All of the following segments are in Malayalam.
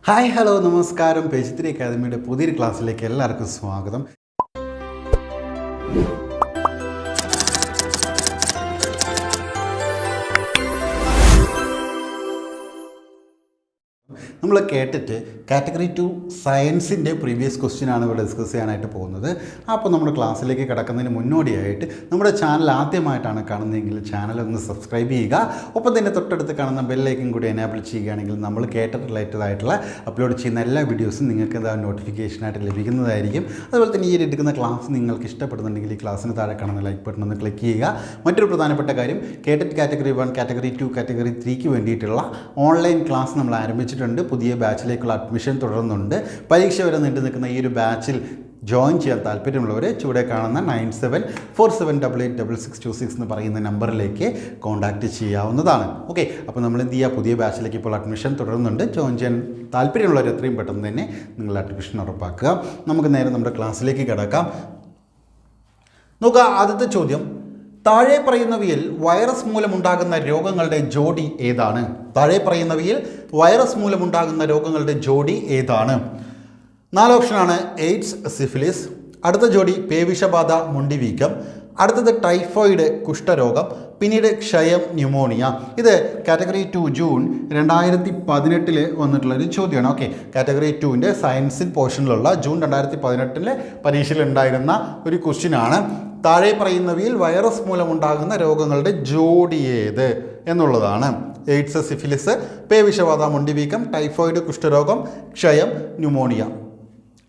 ഹായ് ഹലോ നമസ്കാരം. പേജ് 3 അക്കാദമിയുടെ പുതിയൊരു ക്ലാസ്സിലേക്ക് എല്ലാവർക്കും സ്വാഗതം. നമ്മൾ കേട്ടിട്ട് കാറ്റഗറി 2 സയൻസിൻ്റെ പ്രീവിയസ് ക്വസ്റ്റ്യനാണ് ഇവിടെ ഡിസ്കസ് ചെയ്യാനായിട്ട് പോകുന്നത്. അപ്പോൾ നമ്മുടെ ക്ലാസ്സിലേക്ക് കിടക്കുന്നതിന് മുന്നോടിയായിട്ട് നമ്മുടെ ചാനൽ ആദ്യമായിട്ടാണ് കാണുന്നതെങ്കിൽ ചാനൽ ഒന്ന് സബ്സ്ക്രൈബ് ചെയ്യുക. ഒപ്പം തന്നെ തൊട്ടടുത്ത് കാണുന്ന ബെല്ലൈക്കൻ കൂടി എനേബിൾ ചെയ്യുകയാണെങ്കിൽ നമ്മൾ കേട്ട റിലേറ്റഡ് ആയിട്ടുള്ള അപ്ലോഡ് ചെയ്യുന്ന എല്ലാ വീഡിയോസും നിങ്ങൾക്ക് എന്താ നോട്ടിഫിക്കേഷനായിട്ട് ലഭിക്കുന്നതായിരിക്കും. അതുപോലെ തന്നെ ഈ എടുക്കുന്ന ക്ലാസ് നിങ്ങൾക്ക് ഇഷ്ടപ്പെടുന്നുണ്ടെങ്കിൽ ഈ ക്ലാസ്സിന് താഴെ കാണുന്ന ലൈക്ക് ബട്ടൺ ഒന്ന് ക്ലിക്ക് ചെയ്യുക. മറ്റൊരു പ്രധാനപ്പെട്ട കാര്യം, കേട്ടറ്റ് കാറ്റഗറി 1, കാറ്റഗറി 2, കാറ്റഗറി 3ക്ക് വേണ്ടിയിട്ടുള്ള ഓൺലൈൻ ക്ലാസ് നമ്മൾ ആരംഭിച്ചിട്ടുണ്ട്. പുതിയ ബാച്ചിലേക്കുള്ള അഡ്മിഷൻ തുടരുന്നുണ്ട്. പരീക്ഷ വരെ നീണ്ടു നിൽക്കുന്ന ഈ ഒരു ബാച്ചിൽ ജോയിൻ ചെയ്യാൻ താല്പര്യമുള്ളവർ ചുവടെ കാണുന്ന 9747886626 എന്ന് പറയുന്ന നമ്പറിലേക്ക് കോൺടാക്റ്റ് ചെയ്യാവുന്നതാണ്. ഓക്കെ, അപ്പോൾ നമ്മൾ എന്ത് ചെയ്യുക, പുതിയ ബാച്ചിലേക്ക് ഇപ്പോൾ അഡ്മിഷൻ തുടരുന്നുണ്ട്. ജോയിൻ ചെയ്യാൻ താല്പര്യമുള്ളവർ എത്രയും പെട്ടെന്ന് തന്നെ നിങ്ങൾ അഡ്മിഷൻ ഉറപ്പാക്കുക. നമുക്ക് നേരെ നമ്മുടെ ക്ലാസ്സിലേക്ക് കിടക്കാം. നോക്കുക, ആദ്യത്തെ ചോദ്യം, താഴെ പറയുന്നവയിൽ വൈറസ് മൂലമുണ്ടാകുന്ന രോഗങ്ങളുടെ ജോഡി ഏതാണ്? താഴെ പറയുന്നവയിൽ വൈറസ് മൂലമുണ്ടാകുന്ന രോഗങ്ങളുടെ ജോഡി ഏതാണ്? 4 ഓപ്ഷനാണ്. AIDS, syphilis. അടുത്ത ജോഡി പേവിഷബാധ, മുണ്ടിവീക്കം. അടുത്തത് ടൈഫോയിഡ്, കുഷ്ഠരോഗം. പിന്നീട് ക്ഷയം, ന്യൂമോണിയ. ഇത് കാറ്റഗറി 2 ജൂൺ 2018 വന്നിട്ടുള്ളൊരു ചോദ്യമാണ്. ഓക്കെ, കാറ്റഗറി 2ൻ്റെ സയൻസിൻ പോർഷനിലുള്ള ജൂൺ 2018 പരീക്ഷയിൽ ഉണ്ടായിരുന്ന ഒരു ക്വസ്റ്റ്യനാണ്. താഴെ പറയുന്നവയിൽ വൈറസ് മൂലമുണ്ടാകുന്ന രോഗങ്ങളുടെ ജോഡി ഏത് എന്നുള്ളതാണ്. എയ്ഡ്സ്, സിഫിലിസ്, പേവിഷബാധ, മുണ്ടിവീക്കം, ടൈഫോയിഡ്, കുഷ്ഠരോഗം, ക്ഷയം, ന്യൂമോണിയ.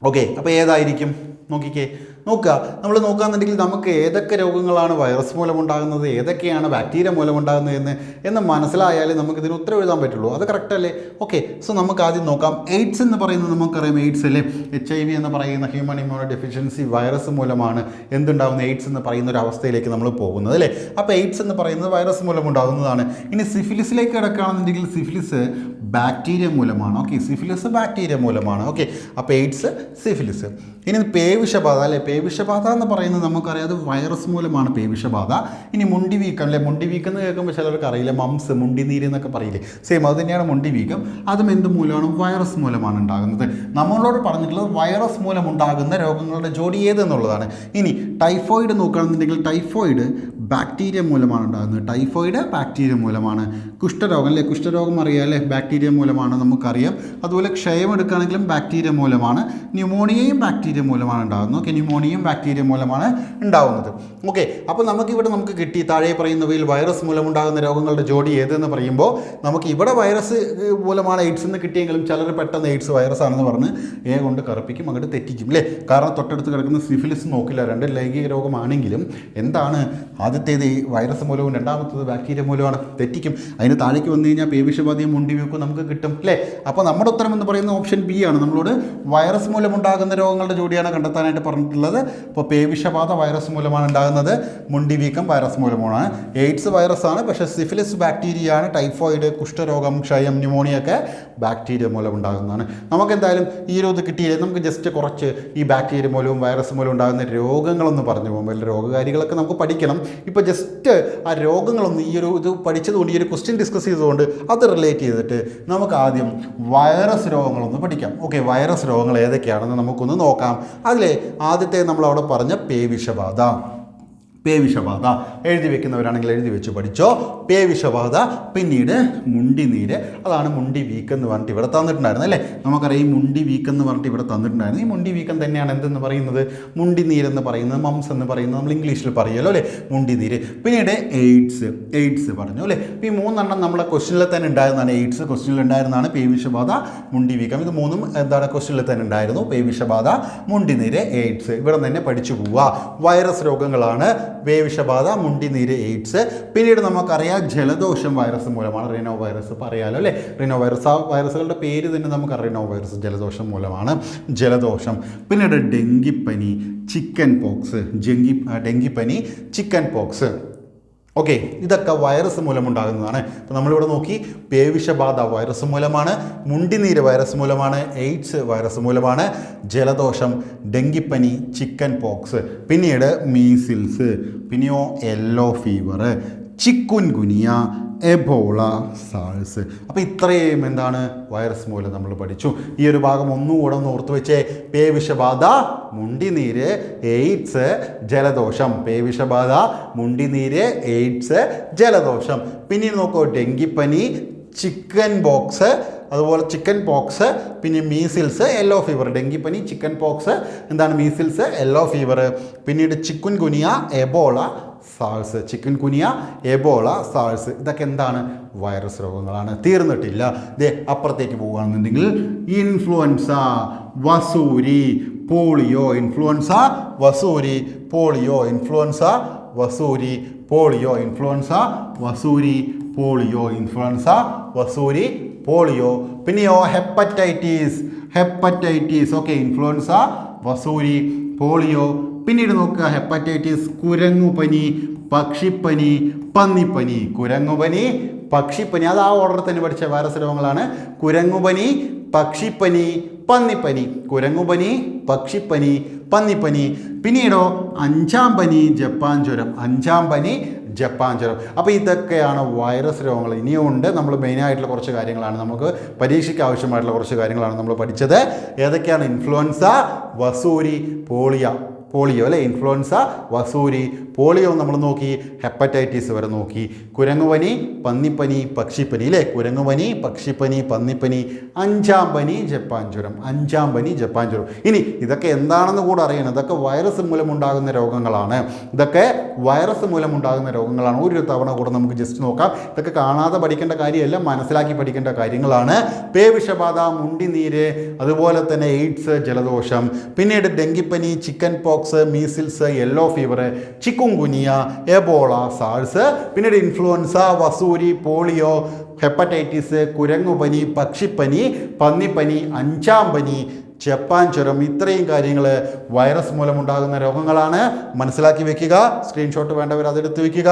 ഓക്കെ, അപ്പോൾ ഏതായിരിക്കും നോക്കിക്കേ. നോക്കുക, നമ്മൾ നോക്കുകയാണെന്നുണ്ടെങ്കിൽ നമുക്ക് ഏതൊക്കെ രോഗങ്ങളാണ് വൈറസ് മൂലമുണ്ടാകുന്നത്, ഏതൊക്കെയാണ് ബാക്ടീരിയ മൂലമുണ്ടാകുന്നത് എന്ന് മനസ്സിലായാലേ നമുക്കിതിന് ഉത്തരം എഴുതാൻ പറ്റുള്ളൂ. അത് കറക്റ്റ് അല്ലേ? ഓക്കെ, സോ നമുക്ക് ആദ്യം നോക്കാം. എയ്ഡ്സ് എന്ന് പറയുന്നത് നമുക്കറിയാം, എയ്ഡ്സ് അല്ലേ, HIV എന്ന് പറയുന്ന ഹ്യൂമൻ ഇമ്മ്യൂണോ ഡെഫിഷ്യൻസി വൈറസ് മൂലമാണ് എന്തുണ്ടാകുന്നത്, എയ്ഡ്സ് എന്ന് പറയുന്ന ഒരു അവസ്ഥയിലേക്ക് നമ്മൾ പോകുന്നത് അല്ലേ. അപ്പോൾ എയ്ഡ്സ് എന്ന് പറയുന്നത് വൈറസ് മൂലമുണ്ടാകുന്നതാണ്. ഇനി സിഫിലിസിലേക്ക് കിടക്കുകയാണെന്നുണ്ടെങ്കിൽ സിഫിലിസ് ബാക്ടീരിയ മൂലമാണ്. ഓക്കെ, സിഫിലിസ് ബാക്ടീരിയ മൂലമാണ്. ഓക്കെ, അപ്പോൾ എയ്ഡ്സ്, സിഫിലിസ്. ഇനി പേവിഷബാധ അല്ലേ, പേവിഷബാധ എന്ന് പറയുന്നത് നമുക്കറിയാം, അത് വൈറസ് മൂലമാണ് പേവിഷബാധ. ഇനി മുണ്ടിവീക്കം അല്ലേ, മുണ്ടിവീക്കം എന്ന് കേൾക്കുമ്പോൾ ചിലർക്ക് അറിയില്ല, മംസ്, മുണ്ടിനീര് എന്നൊക്കെ പറയില്ലേ, സെയിം അത് തന്നെയാണ് മുണ്ടിവീക്കം. അതും എന്ത് മൂലമാണ്? വൈറസ് മൂലമാണ് ഉണ്ടാകുന്നത്. നമ്മളോട് പറഞ്ഞിട്ടുള്ളത് വൈറസ് മൂലമുണ്ടാകുന്ന രോഗങ്ങളുടെ ജോഡി ഏതെന്നുള്ളതാണ്. ഇനി ടൈഫോയിഡ് നോക്കുകയാണെന്നുണ്ടെങ്കിൽ ടൈഫോയിഡ് ബാക്ടീരിയ മൂലമാണ് ഉണ്ടാകുന്നത്. ടൈഫോയിഡ് ബാക്ടീരിയ മൂലമാണ്. കുഷ്ഠരോഗം അല്ലേ, കുഷ്ഠരോഗം അറിയാം അല്ലേ, ബാക്ടീരിയ മൂലമാണ് നമുക്കറിയാം. അതുപോലെ ക്ഷയം എടുക്കുകയാണെങ്കിലും ബാക്ടീരിയ മൂലമാണ്. ന്യൂമോണിയയും ബാക്ടീരിയ മൂലമാണ് ഉണ്ടാകുന്നത്. ഓക്കെ, ന്യൂമോണിയയും ബാക്ടീരിയ മൂലമാണ് ഉണ്ടാകുന്നത്. ഓക്കെ, അപ്പോൾ നമുക്ക് കിട്ടി താഴെ പറയുന്നവയിൽ വൈറസ് മൂലമുണ്ടാകുന്ന രോഗങ്ങളുടെ ജോഡി ഏതെന്ന് പറയുമ്പോൾ നമുക്ക് ഇവിടെ വൈറസ് മൂലമാണ് എയ്ഡ്സ് എന്ന് കിട്ടിയെങ്കിലും ചിലർ പെട്ടെന്ന് എയ്ഡ്സ് വൈറസ് ആണെന്ന് പറഞ്ഞ് കൊണ്ട് കറുപ്പിക്കും, അങ്ങോട്ട് തെറ്റിക്കും അല്ലേ. കാരണം തൊട്ടടുത്ത് കിടക്കുന്ന സിഫിലിസ് നോക്കില്ല, രണ്ട് ലൈംഗിക രോഗമാണെങ്കിലും എന്താണ്, ആദ്യത്തേത് വൈറസ് മൂലവും രണ്ടാമത്തേത് ബാക്ടീരിയ മൂലമാണ്, തെറ്റിക്കും. അതിന് താഴേക്ക് വന്നു കഴിഞ്ഞാൽ പേവിഷബാധയും മുണ്ടിവീക്കും നമുക്ക് കിട്ടും അല്ലേ. അപ്പോൾ നമ്മുടെ ഉത്തരം എന്ന് പറയുന്ന ഓപ്ഷൻ ബി ആണ്. നമ്മളോട് വൈറസ് മൂലമുണ്ടാകുന്ന രോഗങ്ങളുടെ ജോഡിയാണ് കണ്ടെത്താനായിട്ട് പറഞ്ഞിട്ടുള്ളത്. അപ്പോൾ പേവിഷബാധ വൈറസ് മൂലമാണ് ഉണ്ടാകുന്നത്, മുണ്ടിവീക്കം വൈറസ് മൂലമാണ്. എയ്ഡ്സ് വൈറസ് ആണ്, പക്ഷേ സിഫിലിസ് ബാക്ടീരിയ ആണ്. ടൈഫോയിഡ്, കുഷ്ഠരോഗം, ക്ഷയം, ന്യൂമോണിയ ഒക്കെ ബാക്ടീരിയ മൂലം ഉണ്ടാകുന്നതാണ്. നമുക്ക് എന്തായാലും ഈ ഒരു ഇത് കിട്ടിയില്ലേ, നമുക്ക് ജസ്റ്റ് കുറച്ച് ഈ ബാക്ടീരിയ മൂലവും വൈറസ് മൂലം ഉണ്ടാകുന്ന രോഗങ്ങളൊന്ന് പറഞ്ഞു പോകും. വലിയ രോഗകാരികളൊക്കെ നമുക്ക് പഠിക്കണം. ഇപ്പോൾ ജസ്റ്റ് ആ രോഗങ്ങളൊന്ന് ഈ ഒരു ഇത് പഠിച്ചതുകൊണ്ട്, ഈ ഒരു ക്വസ്റ്റ്യൻ ഡിസ്കസ് ചെയ്തുകൊണ്ട് അത് റിലേറ്റ് ചെയ്തിട്ട് നമുക്ക് ആദ്യം വൈറസ് രോഗങ്ങളൊന്ന് പഠിക്കാം. ഓക്കെ, വൈറസ് രോഗങ്ങൾ ഏതൊക്കെയാണെന്ന് നമുക്കൊന്ന് നോക്കാം. അതിലെ ആദ്യത്തെ നമ്മൾ അവിടെ പറഞ്ഞ പേവിഷബാധ എഴുതി വെക്കുന്നവരാണെങ്കിൽ എഴുതി വെച്ച് പഠിച്ചോ. പേവിഷബാധ, പിന്നീട് മുണ്ടിനീര്, അതാണ് മുണ്ടി വീക്കം എന്ന് പറഞ്ഞിട്ട് ഇവിടെ തന്നിട്ടുണ്ടായിരുന്നു അല്ലേ. നമുക്കറിയാം ഈ മുണ്ടി വീക്കം എന്ന് പറഞ്ഞിട്ട് ഇവിടെ തന്നിട്ടുണ്ടായിരുന്നു. ഈ മുണ്ടി വീക്കം തന്നെയാണ് എന്തെന്ന് പറയുന്നത്, മുണ്ടിനീരെന്ന് പറയുന്നത്, മംസ് എന്ന് പറയുന്നത് നമ്മൾ ഇംഗ്ലീഷിൽ പറയുമല്ലോ അല്ലേ, മുണ്ടിനീര്. പിന്നീട് എയ്ഡ്സ് പറഞ്ഞു അല്ലേ. ഈ 3 എണ്ണം നമ്മളെ ക്വസ്റ്റ്യനിൽ തന്നെ ഉണ്ടായിരുന്നതാണ്. എയ്ഡ്സ് ക്വസ്റ്റ്യനിൽ ഉണ്ടായിരുന്നതാണ്, പേവിഷബാധ, മുണ്ടി വീക്കം, ഇത് 3 എന്താണ് ക്വസ്റ്റ്യനിൽ തന്നെ ഉണ്ടായിരുന്നു. പേവിഷബാധ, മുണ്ടിനീര്, എയ്ഡ്സ് ഇവിടെ തന്നെ പഠിച്ചു പോവുക. വൈറസ് രോഗങ്ങളാണ് പേവിഷബാധ, മുണ്ടിനീര്, എയ്ഡ്സ്. പിന്നീട് നമുക്കറിയാം ജലദോഷം വൈറസ് മൂലമാണ്. റിനോ വൈറസ് പറയാലോ അല്ലേ, റിനോ വൈറസ്, ആ വൈറസുകളുടെ പേര് തന്നെ നമുക്കറിയാം, റിനോ വൈറസ് ജലദോഷം മൂലമാണ്, ജലദോഷം. പിന്നീട് ഡെങ്കിപ്പനി, ചിക്കൻ പോക്സ്, ഡെങ്കിപ്പനി, ചിക്കൻ പോക്സ്. ഓക്കെ, ഇതൊക്കെ വൈറസ് മൂലമുണ്ടാകുന്നതാണ്. അപ്പോൾ നമ്മളിവിടെ നോക്കി, പേവിഷബാധ വൈറസ് മൂലമാണ്, മുണ്ടിനീര് വൈറസ് മൂലമാണ്, എയ്ഡ്സ് വൈറസ് മൂലമാണ്, ജലദോഷം, ഡെങ്കിപ്പനി, ചിക്കൻ പോക്സ്, പിന്നീട് മീസിൽസ്, പിന്നെയോ യെല്ലോ ഫീവർ, ചിക്കുൻ ഗുനിയ, എബോള, സാൾസ്. അപ്പോൾ ഇത്രയും എന്താണ് വൈറസ് മൂലം നമ്മൾ പഠിച്ചു. ഈ ഒരു ഭാഗം ഒന്നുകൂടെ ഒന്ന് ഓർത്ത് വെച്ചേ. പേവിഷബാധ, മുണ്ടിനീര്, എയ്ഡ്സ്, ജലദോഷം. പേവിഷബാധ, മുണ്ടിനീര്, എയ്ഡ്സ്, ജലദോഷം. പിന്നീട് നോക്കൂ, ഡെങ്കിപ്പനി, ചിക്കൻ പോക്സ്, അതുപോലെ ചിക്കൻ പോക്സ്, പിന്നെ മീസിൽസ്, യെല്ലോ ഫീവർ. ഡെങ്കിപ്പനി, ചിക്കൻ പോക്സ്, എന്താണ് മീസിൽസ്, യെല്ലോ ഫീവർ. പിന്നീട് chikungunya, Ebola, SARS. Chikungunya, Ebola, SARS. ഇതൊക്കെ എന്താണ് വൈറസ് രോഗങ്ങളാണ്. തീർന്നിട്ടില്ല. ദേ അപ്പുറത്തേക്ക് പോകുകയാണെന്നുണ്ടെങ്കിൽ ഇൻഫ്ലുവൻസ, വസൂരി, പോളിയോ. ഇൻഫ്ലുവൻസ, വസൂരി, പോളിയോ. ഇൻഫ്ലുവൻസ, വസൂരി, പോളിയോ. ഇൻഫ്ലുവൻസ, വസൂരി, പോളിയോ. ഇൻഫ്ലുവൻസ, വസൂരി, പോളിയോ. പിന്നെയോ ഹെപ്പറ്റൈറ്റിസ്. ഹെപ്പറ്റൈറ്റിസ്. ഓക്കെ. ഇൻഫ്ലുവൻസ, വസൂരി, പോളിയോ. പിന്നീട് നോക്കുക, ഹെപ്പറ്റൈറ്റിസ്, കുരങ്ങുപനി, പക്ഷിപ്പനി, പന്നിപ്പനി. കുരങ്ങുപനി, പക്ഷിപ്പനി. അത് ആ ഓർഡറിൽ തന്നെ പഠിച്ച വൈറസ് രോഗങ്ങളാണ്. കുരങ്ങുപനി, പക്ഷിപ്പനി, പന്നിപ്പനി. കുരങ്ങുപനി, പക്ഷിപ്പനി, പന്നിപ്പനി. പിന്നീടോ അഞ്ചാം പനി, ജപ്പാൻ ജ്വരം. അഞ്ചാം പനി, ജപ്പാൻ ജ്വരം. അപ്പോൾ ഇതൊക്കെയാണ് വൈറസ് രോഗങ്ങൾ. ഇനിയും ഉണ്ട്. നമ്മൾ മെയിനായിട്ടുള്ള കുറച്ച് കാര്യങ്ങളാണ്, നമുക്ക് പരീക്ഷയ്ക്ക് ആവശ്യമായിട്ടുള്ള കുറച്ച് കാര്യങ്ങളാണ് നമ്മൾ പഠിച്ചത്. ഏതൊക്കെയാണ്? ഇൻഫ്ലുവൻസ, വസൂരി, പോളിയോ അല്ലേ. ഇൻഫ്ലുവൻസ, വസൂരി, പോളിയോ നമ്മൾ നോക്കി. ഹെപ്പറ്റൈറ്റിസ് വരെ നോക്കി. കുരങ്ങുപനി, പന്നിപ്പനി, പക്ഷിപ്പനി അല്ലേ. കുരങ്ങുപനി, പക്ഷിപ്പനി, പന്നിപ്പനി. അഞ്ചാം പനി, ജപ്പാൻ ജ്വരം. അഞ്ചാം പനി, ജപ്പാൻ ജ്വരം. ഇനി ഇതൊക്കെ എന്താണെന്ന് കൂടെ അറിയണം. ഇതൊക്കെ വൈറസ് മൂലമുണ്ടാകുന്ന രോഗങ്ങളാണ്. ഇതൊക്കെ വൈറസ് മൂലമുണ്ടാകുന്ന രോഗങ്ങളാണ്. ഒരു തവണ കൂടെ നമുക്ക് ജസ്റ്റ് നോക്കാം. ഇതൊക്കെ കാണാതെ പഠിക്കേണ്ട കാര്യമല്ല, മനസ്സിലാക്കി പഠിക്കേണ്ട കാര്യങ്ങളാണ്. പേവിഷബാധ, മുണ്ടിനീര്, അതുപോലെ തന്നെ എയ്ഡ്സ്, ജലദോഷം. പിന്നീട് ഡെങ്കിപ്പനി, chickenpox, measles, yellow fever, chikungunya, Ebola, SARS. പിന്നീട് ഇൻഫ്ലുവൻസ, വസൂരി, പോളിയോ, ഹെപ്പറ്റൈറ്റിസ്, കുരങ്ങുപനി, പക്ഷിപ്പനി, പന്നിപ്പനി, അഞ്ചാം പനി, ജപ്പാൻ ജ്വരം. ഇത്രയും കാര്യങ്ങൾ വൈറസ് മൂലമുണ്ടാകുന്ന രോഗങ്ങളാണ്. മനസ്സിലാക്കി വെക്കുക. സ്ക്രീൻഷോട്ട് വേണ്ടവർ അതെടുത്ത് വെക്കുക.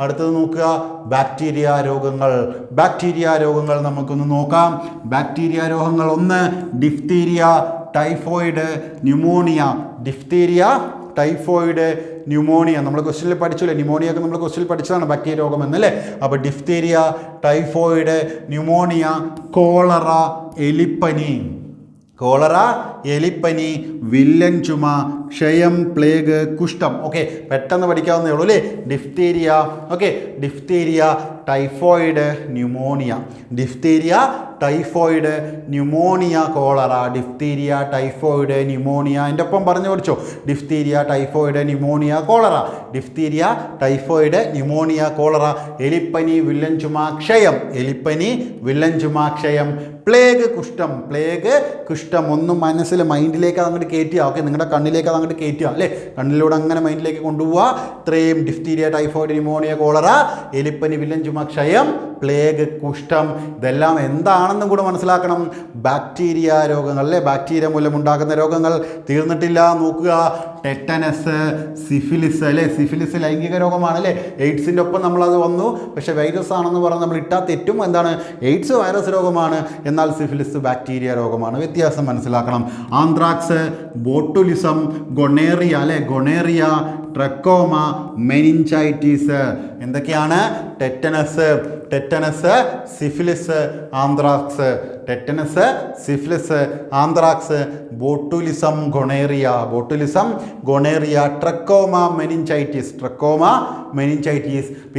അടുത്തത് നോക്കുക, ബാക്ടീരിയ രോഗങ്ങൾ. ബാക്ടീരിയ രോഗങ്ങൾ നമുക്കൊന്ന് നോക്കാം. ബാക്ടീരിയ രോഗങ്ങൾ 1 diphtheria, typhoid, pneumonia. Diphtheria, typhoid, pneumonia. നമ്മൾ ക്വസ്റ്റ്യനിൽ പഠിച്ചില്ലേ, ന്യൂമോണിയ ഒക്കെ നമ്മൾ ക്വസ്റ്റ്യനിൽ പഠിച്ചതാണ് ബാക്ടീരിയ രോഗം എന്നല്ലേ. അപ്പോൾ ഡിഫ്തീരിയ, ടൈഫോയിഡ്, ന്യൂമോണിയ, കോളറ, എലിപ്പനി. കോളറ, എലിപ്പനി, വില്ലൻ ചുമ, ക്ഷയം, പ്ലേഗ്, കുഷ്ഠം. ഓക്കെ, പെട്ടെന്ന് പഠിക്കാവുന്നേ ഉള്ളൂ അല്ലേ. Diphtheria, okay, diphtheria, typhoid, pneumonia. Diphtheria, typhoid, pneumonia, cholera. Diphtheria, typhoid, pneumonia. എൻ്റെ ഒപ്പം പറഞ്ഞു പഠിച്ചോ. Diphtheria, typhoid, pneumonia, cholera. Diphtheria, typhoid, pneumonia, cholera. എലിപ്പനി, വില്ലൻ ചുമ, ക്ഷയം. എലിപ്പനി, വില്ലൻ ചുമ, ക്ഷയം. പ്ലേഗ്, കുഷ്ഠം. പ്ലേഗ്, കുഷ്ഠം. ഒന്നും മനസ്സിൽ മൈൻഡിലേക്ക് അതങ്ങോട്ട് കയറ്റുക. ഓക്കെ, നിങ്ങളുടെ കണ്ണിലേക്ക് അതങ്ങോട്ട് കയറ്റുക അല്ലേ. കണ്ണിലൂടെ അങ്ങനെ മൈൻഡിലേക്ക് കൊണ്ടുപോവുക. ഇത്രയും ഡിഫ്തീരിയ, ടൈഫോയിഡ്, ന്യൂമോണിയ, കോളറ, എലിപ്പനി, വില്ലൻ ചുമ, ക്ഷയം, പ്ലേഗ്, കുഷ്ഠം. ഇതെല്ലാം എന്താണെന്നും കൂടെ മനസ്സിലാക്കണം. ബാക്ടീരിയ രോഗങ്ങൾ അല്ലേ. ബാക്ടീരിയ മൂലമുണ്ടാകുന്ന രോഗങ്ങൾ. തീർന്നിട്ടില്ല. നോക്കുക, ടെറ്റനസ്, സിഫിലിസ് അല്ലേ. സിഫിലിസ് ലൈംഗിക രോഗമാണ് അല്ലേ. എയ്ഡ്സിൻ്റെ ഒപ്പം നമ്മളത് വന്നു. പക്ഷേ വൈറസ് ആണെന്ന് പറഞ്ഞ് നമ്മൾ ഇട്ടാൽ തെറ്റും. എന്താണ്? എയ്ഡ്സ് വൈറസ് രോഗമാണ്, എന്നാൽ സിഫിലിസ് ബാക്ടീരിയ രോഗമാണ്. വ്യത്യാസം മനസ്സിലാക്കണം. ആന്ത്രാക്സ്, ബോട്ടുലിസം, ഗൊണേറിയ അല്ലേ. Gonorrhoea, trachoma, meningitis. എന്തൊക്കെയാണ്? Tetanus, syphilis, anthrax. Tetanus, syphilis, anthrax, botulism, gonorrhoea. Botulism, gonorrhoea, trachoma, meningitis.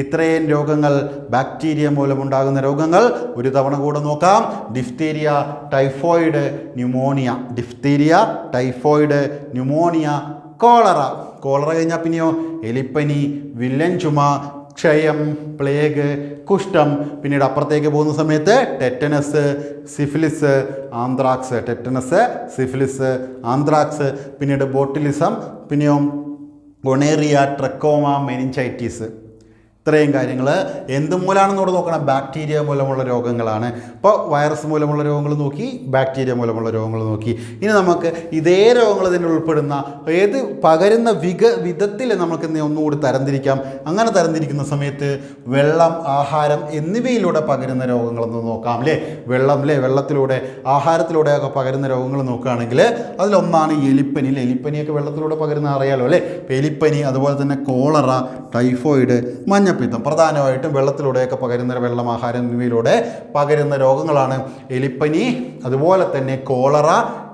ഇത്രയും രോഗങ്ങൾ ബാക്ടീരിയ മൂലമുണ്ടാകുന്ന രോഗങ്ങൾ. ഒരു തവണ കൂടെ നോക്കാം. Diphtheria, typhoid, pneumonia. Diphtheria, typhoid, pneumonia, cholera. Cholera കഴിഞ്ഞാൽ പിന്നെയോ എലിപ്പനി, വില്ലൻ ചുമ, ക്ഷയം, പ്ലേഗ്, കുഷ്ഠം. പിന്നീട് അപ്പുറത്തേക്ക് പോകുന്ന സമയത്ത് tetanus, syphilis, anthrax. Tetanus, syphilis, anthrax. പിന്നീട് ബോട്ടുലിസം, പിന്നെയോ ഗൊണേറിയ, ട്രക്കോമ, മെനിഞ്ചൈറ്റിസ്. ഇത്രയും കാര്യങ്ങൾ എന്ത് മൂലമാണെന്നോട് നോക്കണം. ബാക്ടീരിയ മൂലമുള്ള രോഗങ്ങളാണ്. അപ്പോൾ വൈറസ് മൂലമുള്ള രോഗങ്ങൾ നോക്കി, ബാക്ടീരിയ മൂലമുള്ള രോഗങ്ങൾ നോക്കി. ഇനി നമുക്ക് ഇതേ രോഗങ്ങൾ തന്നെ ഉൾപ്പെടുന്ന ഏത് പകരുന്ന വിധത്തിൽ നമുക്ക് ഒന്നുകൂടി തരംതിരിക്കാം. അങ്ങനെ തരംതിരിക്കുന്ന സമയത്ത് വെള്ളം, ആഹാരം എന്നിവയിലൂടെ പകരുന്ന രോഗങ്ങളൊന്ന് നോക്കാം അല്ലേ. വെള്ളം അല്ലേ, വെള്ളത്തിലൂടെ, ആഹാരത്തിലൂടെയൊക്കെ പകരുന്ന രോഗങ്ങൾ നോക്കുകയാണെങ്കിൽ അതിലൊന്നാണ് എലിപ്പനി അല്ലേ. എലിപ്പനിയൊക്കെ വെള്ളത്തിലൂടെ പകരുന്ന അറിയാലോ അല്ലേ. എലിപ്പനി, അതുപോലെ തന്നെ കോളറ, ടൈഫോയിഡ്, മഞ്ഞപ്പിത്തം. മഞ്ഞപ്പിത്തം. പ്രധാനമായിട്ടും വെള്ളത്തിലൂടെയൊക്കെ പകരുന്ന വെള്ളമാഹാരം എന്നിവയിലൂടെ പകരുന്ന രോഗങ്ങളാണ് എലിപ്പനി, അതുപോലെ തന്നെ കോളറ,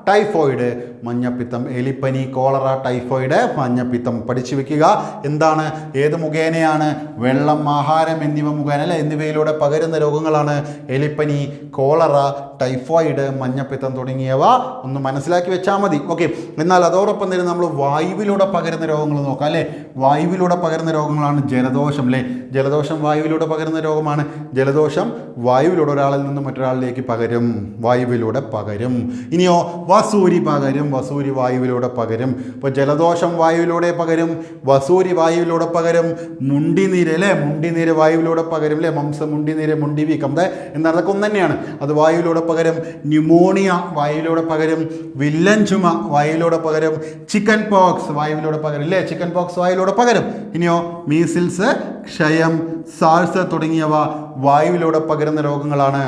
ടൈഫോയിഡ്, മഞ്ഞപ്പിത്തം. എലിപ്പനി, കോളറ, ടൈഫോയിഡ്, മഞ്ഞപ്പിത്തം പഠിച്ചു വെക്കുക. എന്താണ്, ഏത് മുഖേനയാണ്? വെള്ളം, ആഹാരം എന്നിവ മുഖേന അല്ലെ എന്നിവയിലൂടെ പകരുന്ന രോഗങ്ങളാണ് എലിപ്പനി, കോളറ, ടൈഫോയിഡ്, മഞ്ഞപ്പിത്തം തുടങ്ങിയവ ഒന്ന് മനസ്സിലാക്കി വെച്ചാൽ മതി. ഓക്കെ. എന്നാൽ അതോടൊപ്പം തന്നെ നമ്മൾ വായുവിലൂടെ പകരുന്ന രോഗങ്ങൾ നോക്കാം അല്ലേ. വായുവിലൂടെ പകരുന്ന രോഗങ്ങളാണ് ജലദോഷം അല്ലേ. ജലദോഷം വായുവിലൂടെ പകരുന്ന രോഗമാണ്. ജലദോഷം വായുവിലൂടെ ഒരാളിൽ നിന്ന് മറ്റൊരാളിലേക്ക് പകരും, വായുവിലൂടെ പകരും. ഇനിയോ വസൂരി പകരും, വസൂരി വായുവിലൂടെ പകരും. ഇപ്പോൾ ജലദോഷം വായുവിലൂടെ പകരും, വസൂരി വായുവിലൂടെ പകരും. മുണ്ടിനീര് അല്ലേ, മുണ്ടിനീര് വായുവിലൂടെ പകരും അല്ലേ. മുണ്ടിനീര്, മുണ്ടിവീക്കം എന്താണ്, അതൊക്കെ ഒന്ന് തന്നെയാണ്. അത് വായുവിലൂടെ പകരും. ന്യൂമോണിയ വായുവിലൂടെ പകരും. വില്ലൻ ചുമ വായുവിലൂടെ പകരും. ചിക്കൻ പോക്സ് വായുവിലൂടെ പകരും അല്ലേ. ചിക്കൻ പോക്സ് വായുവിലൂടെ പകരും. ഇനിയോ മീസിൽസ്, ക്ഷയം, സാൾസ് തുടങ്ങിയവ വായുവിലൂടെ പകരുന്ന രോഗങ്ങളാണ്.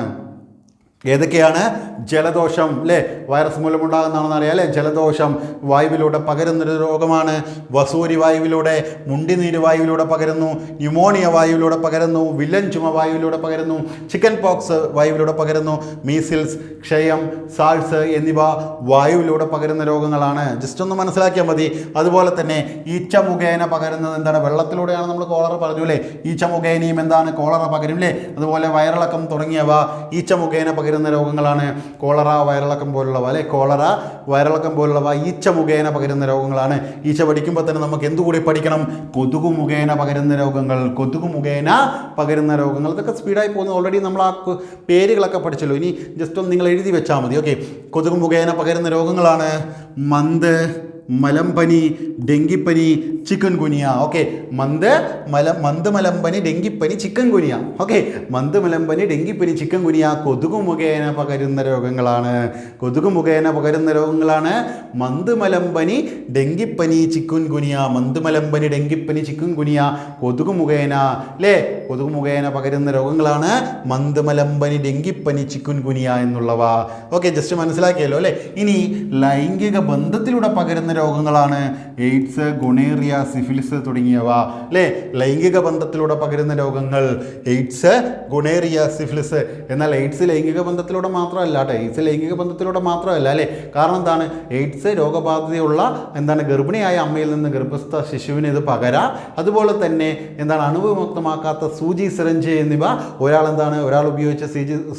ഏതൊക്കെയാണ്? ജലദോഷം അല്ലേ, വൈറസ് മൂലമുണ്ടാകുന്നതാണെന്ന് അറിയാം അല്ലേ. ജലദോഷം വായുവിലൂടെ പകരുന്നൊരു രോഗമാണ്. വസൂരി വായുവിലൂടെ, മുണ്ടിനീര് വായുവിലൂടെ പകരുന്നു. ന്യൂമോണിയ വായുവിലൂടെ പകരുന്നു. വില്ലൻ ചുമ വായുവിലൂടെ പകരുന്നു. ചിക്കൻ പോക്സ് വായുവിലൂടെ പകരുന്നു. മീസിൽസ്, ക്ഷയം, സാൾസ് എന്നിവ വായുവിലൂടെ പകരുന്ന രോഗങ്ങളാണ്. ജസ്റ്റ് ഒന്ന് മനസ്സിലാക്കിയാൽ മതി. അതുപോലെ തന്നെ ഈച്ച മുഖേന പകരുന്നത് എന്താണ്? വെള്ളത്തിലൂടെയാണ്. നമ്മൾ കോളറ പറഞ്ഞു അല്ലേ. ഈച്ച മുഖേനയും എന്താണ്? കോളറ പകരും അല്ലേ. അതുപോലെ വയറിളക്കം തുടങ്ങിയവ ഈച്ച മുഖേന പകരുന്ന രോഗങ്ങളാണ്. കോളറ, വയറിളക്കം പോലുള്ളവ അല്ലെ. കോളറ, വയറിളക്കം പോലുള്ളവ ഈച്ച മുഖേന പകരുന്ന രോഗങ്ങളാണ്. ഈച്ച പഠിക്കുമ്പോൾ തന്നെ നമുക്ക് എന്തുകൂടി പഠിക്കണം? കൊതുകു മുഖേന പകരുന്ന രോഗങ്ങൾ, കൊതുകു മുഖേന പകരുന്ന രോഗങ്ങൾ. ഇതൊക്കെ സ്പീഡായി പോകുന്നത് ഓൾറെഡി നമ്മൾ ആ പേരുകളൊക്കെ പഠിച്ചല്ലോ. ഇനി ജസ്റ്റ് ഒന്ന് നിങ്ങൾ എഴുതി വെച്ചാൽ മതി. ഓക്കെ. കൊതുകു മുഖേന പകരുന്ന രോഗങ്ങളാണ് മന്ത്, മലമ്പനി, ഡെങ്കിപ്പനി, ചിക്കൻ ഗുനിയ. ഓക്കെ. മന്ത്, മലമ്പനി, ഡെങ്കിപ്പനി, ചിക്കൻ ഗുനിയ. ഓക്കെ. മന്ത്, മലമ്പനി, ഡെങ്കിപ്പനി, ചിക്കൻ ഗുനിയ കൊതുകു മുഖേന പകരുന്ന രോഗങ്ങളാണ്. കൊതുകു മുഖേന പകരുന്ന രോഗങ്ങളാണ് മന്ത്, മലമ്പനി, ഡെങ്കിപ്പനി, ചിക്കൻ ഗുനിയ. മന്ത്, മലമ്പനി, ഡെങ്കിപ്പനി, ചിക്കൻ ഗുനിയ കൊതുകു മുഖേന അല്ലേ. കൊതുകു മുഖേന പകരുന്ന രോഗങ്ങളാണ് മന്ത്, മലമ്പനി, ഡെങ്കിപ്പനി, ചിക്കൻ ഗുനിയ എന്നുള്ളവ. ഓക്കെ. ജസ്റ്റ് മനസ്സിലാക്കിയല്ലോ അല്ലേ. ഇനി ലൈംഗിക ബന്ധത്തിലൂടെ പകരുന്ന രോഗങ്ങളാണ് എയ്ഡ്സ്, ഗൊണേറിയ, സിഫിലിസ് തുടങ്ങിയവ അല്ലേ. ലൈംഗിക ബന്ധത്തിലൂടെ പകരുന്ന രോഗങ്ങൾ എയ്ഡ്സ്, ഗൊണേറിയ, സിഫിലിസ്. എന്നാൽ എയ്ഡ്സ് ലൈംഗിക ബന്ധത്തിലൂടെ മാത്രമല്ല കേട്ടോ. എയ്ഡ്സ് ലൈംഗിക ബന്ധത്തിലൂടെ മാത്രമല്ല അല്ലേ. കാരണം എന്താണ്? എയ്ഡ്സ് രോഗബാധിതയുള്ള ഗർഭിണിയായ അമ്മയിൽ നിന്ന് ഗർഭസ്ഥ ശിശുവിന് ഇത് പകരാം. അതുപോലെ തന്നെ അണുവിമുക്തമാക്കാത്ത സൂചി, സിറിഞ്ച് എന്നിവ ഒരാൾ ഉപയോഗിച്ച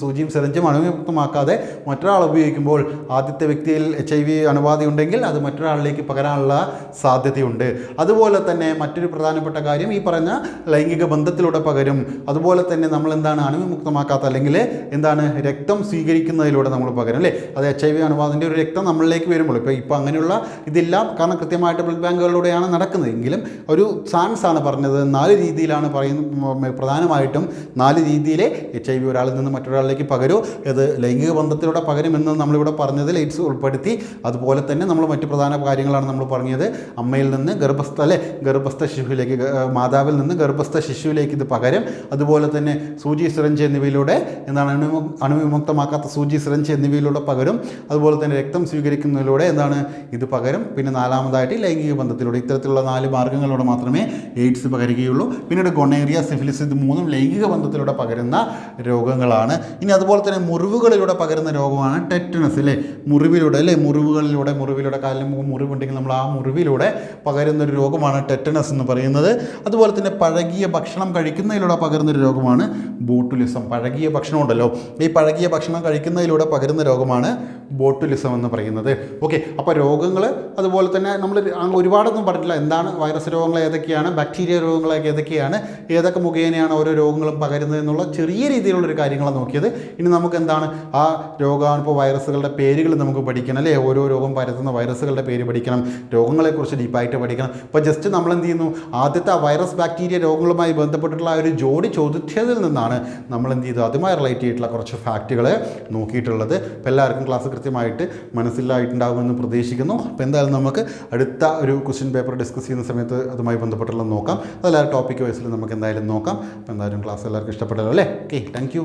സൂചിയും സിറിഞ്ചും അണുവിമുക്തമാക്കാതെ മറ്റൊരാൾ ഉപയോഗിക്കുമ്പോൾ ആദ്യത്തെ വ്യക്തിയിൽ HIV അണുബാധ ഉണ്ടെങ്കിൽ അത് മറ്റൊരാളിലേക്ക് പകരാനുള്ള സാധ്യതയുണ്ട്. അതുപോലെ തന്നെ മറ്റൊരു പ്രധാനപ്പെട്ട കാര്യം ഈ പറഞ്ഞ ലൈംഗിക ബന്ധത്തിലൂടെ പകരും. അതുപോലെ തന്നെ നമ്മൾ അണുവിമുക്തമാക്കാത്ത അല്ലെങ്കിൽ രക്തം സ്വീകരിക്കുന്നതിലൂടെ നമ്മൾ പകരും അല്ലേ. അത് HIV അണുബാധൻ്റെ ഒരു രക്തം നമ്മളിലേക്ക് വരുമ്പോൾ ഇപ്പോൾ അങ്ങനെയുള്ള ഇതില്ല. കാരണം കൃത്യമായിട്ട് ബ്ലഡ് ബാങ്കുകളിലൂടെയാണ് നടക്കുന്നത്. എങ്കിലും ഒരു ചാൻസ് ആണ് പറഞ്ഞത്. 4 രീതിയിലാണ് പറയുന്നത്. പ്രധാനമായിട്ടും 4 രീതിയിൽ HIV ഒരാളിൽ നിന്ന് മറ്റൊരാളിലേക്ക് പകരൂ. ഇത് ലൈംഗിക ബന്ധത്തിലൂടെ പകരുമെന്ന് നമ്മളിവിടെ പറഞ്ഞതിൽ എയ്ഡ്സ് ഉൾപ്പെടുത്തി. അതുപോലെ തന്നെ നമ്മൾ മറ്റ് പ്രധാന കാര്യങ്ങളാണ് നമ്മൾ പറഞ്ഞത്. അമ്മയിൽ നിന്ന് ഗർഭസ്ഥ ശിശുവിലേക്ക്, മാതാവിൽ നിന്ന് ഗർഭസ്ഥ ശിശുവിലേക്ക് ഇത് പകരും. അതുപോലെ തന്നെ സൂചി, സിറിഞ്ച് എന്നിവയിലൂടെ അണുവിമുക്തമാക്കാത്ത സൂചി, സിറിഞ്ച് എന്നിവയിലൂടെ പകരും. അതുപോലെ തന്നെ രക്തം സ്വീകരിക്കുന്നതിലൂടെ ഇത് പകരും. പിന്നെ 4ാമതായിട്ട് ലൈംഗിക ബന്ധത്തിലൂടെ. ഇത്തരത്തിലുള്ള 4 മാർഗ്ഗങ്ങളിലൂടെ മാത്രമേ എയ്ഡ്സ് പകരുകയുള്ളൂ. പിന്നീട് ഗൊണേറിയ, സിഫിലിസ്, ഇത് 3ഉം ലൈംഗിക ബന്ധത്തിലൂടെ പകരുന്ന രോഗങ്ങളാണ്. ഇനി അതുപോലെ തന്നെ മുറിവുകളിലൂടെ പകരുന്ന രോഗമാണ് ടെറ്റനസ് അല്ലേ. മുറിവിലൂടെ കാലിന് മുറിവുണ്ടെങ്കിൽ നമ്മൾ ആ മുറിവിലൂടെ പകരുന്നൊരു രോഗമാണ് ടെറ്റനസ് എന്ന് പറയുന്നത്. അതുപോലെ തന്നെ പഴകിയ ഭക്ഷണം കഴിക്കുന്നതിലൂടെ പകരുന്നൊരു രോഗമാണ് ബോട്ടുലിസം. പഴകിയ ഭക്ഷണം ഉണ്ടല്ലോ, ഈ പഴകിയ ഭക്ഷണം കഴിക്കുന്നതിലൂടെ പകരുന്ന രോഗമാണ് ബോട്ടുലിസം എന്ന് പറയുന്നത്. ഓക്കെ. അപ്പോൾ രോഗങ്ങൾ അതുപോലെ തന്നെ നമ്മൾ ഒരുപാടൊന്നും പറഞ്ഞില്ല. എന്താണ് വൈറസ് രോഗങ്ങൾ ഏതൊക്കെയാണ്, ബാക്ടീരിയ രോഗങ്ങളൊക്കെ ഏതൊക്കെയാണ്, ഏതൊക്കെ മുഖേനയാണ് ഓരോ രോഗങ്ങളും പകരുന്നത് എന്നുള്ള ചെറിയ രീതിയിലുള്ളൊരു കാര്യങ്ങളാണ് നോക്കിയത്. ഇനി നമുക്ക് ആ രോഗാണുപ്പോൾ വൈറസുകളുടെ പേരുകൾ നമുക്ക് പഠിക്കണം അല്ലേ. ഓരോ രോഗം പരത്തുന്ന വൈറസുകളുടെ പേര് പഠിക്കണം. രോഗങ്ങളെക്കുറിച്ച് ഡീപ്പായിട്ട് പഠിക്കണം. ഇപ്പോൾ ജസ്റ്റ് നമ്മൾ എന്ത് ചെയ്യുന്നു, ആദ്യത്തെ വൈറസ് ബാക്ടീരിയ രോഗങ്ങളുമായി ബന്ധപ്പെട്ടിട്ടുള്ള ഒരു ജോഡി ചോദിച്ചതിൽ നിന്നാണ് നമ്മൾ എന്ത് ചെയ്തു അതുമായി റിലേറ്റ് ചെയ്തിട്ടുള്ള കുറച്ച് ഫാക്റ്റുകൾ നോക്കിയിട്ടുള്ളത്. അപ്പോൾ എല്ലാവർക്കും ക്ലാസ് കൃത്യമായിട്ട് മനസ്സിലായിട്ടുണ്ടാകുമെന്ന് പ്രതീക്ഷിക്കുന്നു. അപ്പോൾ എന്തായാലും നമുക്ക് അടുത്ത ഒരു ക്വസ്റ്റ്യൻ പേപ്പർ ഡിസ്കസ് ചെയ്യുന്ന സമയത്ത് അതുമായി ബന്ധപ്പെട്ടുള്ള നോക്കാം. അതെല്ലാവരും ടോപ്പിക് വൈസിൽ നമുക്ക് എന്തായാലും നോക്കാം. അപ്പോൾ എന്തായാലും ക്ലാസ് എല്ലാവർക്കും ഇഷ്ടപ്പെട്ടല്ലോ അല്ലേ. ഓക്കെ. Thank you.